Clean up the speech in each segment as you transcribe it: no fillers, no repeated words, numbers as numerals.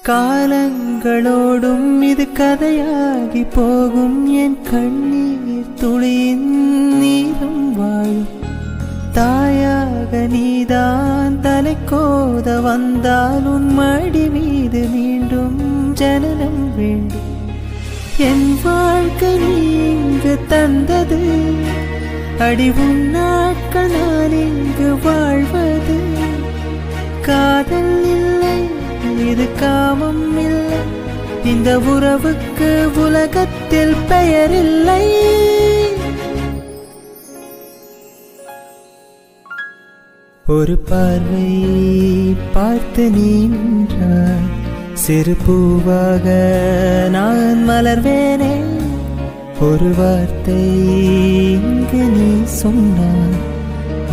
காலங்களோடும் இது கதையாகி போகும் என் கண்ணீர் துளியின் நீரும் வாழும் தாயாக நீதான் தலைக்கோத வந்தால் உன் மடி மீது மீண்டும் ஜனனம் வேண்டும். என் வாழ்க்கை நீங்கு தந்தது அடிவும் நாட்கள் நான் இங்கு வாழ்வது. காதல் இல்லை, இது காமம் இல்லை, இந்த உறவுக்கு உலகத்தில் பெயர் இல்லை. ஒரு பார்வை பார்த்து நின்றாய், சிறு பூவாக நான் மலர்வேனே. ஒரு வார்த்தை இங்கு நீ சொன்னாய்,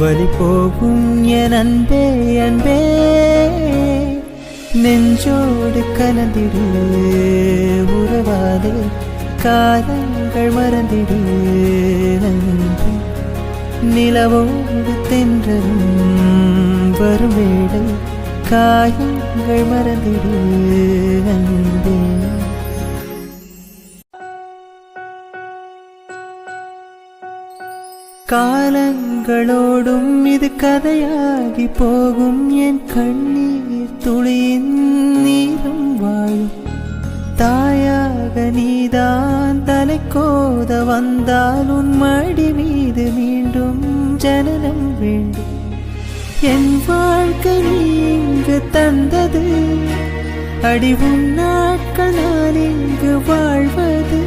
வழி போகும் என் அன்பே அன்பே. நெஞ்சோடு கலந்திடு உறவாதே, காலங்கள் மறந்திடு அன்பே. நிலவோடு தென்றலும் வரும் வேளை, காயங்கள் மறந்திடு அன்பே. காலங்களோடும் இது கதையாகி போகும் என் கண்ணீர் துளியின் நீரும் வாழும் தாயாக நீதான் தலைக்கோத வந்தால் உன் மடி மீது மீண்டும் ஜனனம் வேண்டும். என் வாழ்க்கை நீங்கு தந்தது அடிவும் நாட்கள் நான் இங்கு வாழ்வது.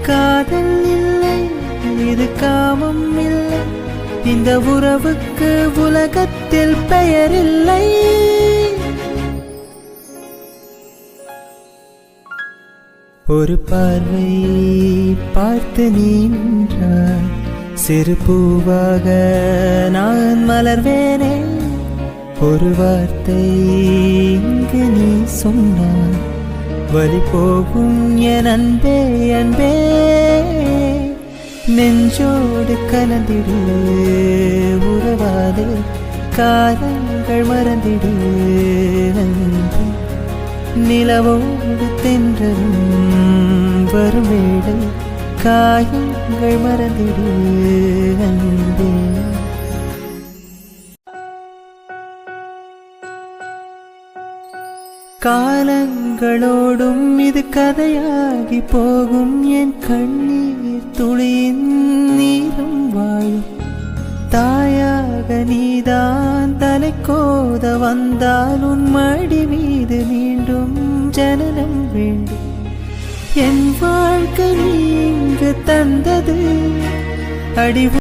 காதல் இல்லை, இது காமம் இல்லை, இந்த உறவுக்கு உலகத்தில் பெயர் இல்லை. ஒரு பார்வை பார்த்து நின்றாய், சிறு பூவாக நான் மலர்வேனே. ஒரு வார்த்தை இங்கு நீ சொன்னாய், வழி போகும் என் அன்பே அன்பே. நெஞ்சோடு கலந்திடு உறவாதே, காலங்கள் மறந்திடு அன்பே. நிலவோடு தென்றலும் வரும் வேளை, காயங்கள் மறந்திடு அன்பே. காலங்களோடும் இது கதையாகி போகும் என் கண்ணீர் துளியின் நீரும் வாழும் தாயாக நீதான் தலைக்கோத வந்தால் உன் மடி மீது மீண்டும் ஜனனம் வேண்டும். என் வாழ்க்கை நீங்கு தந்தது அடி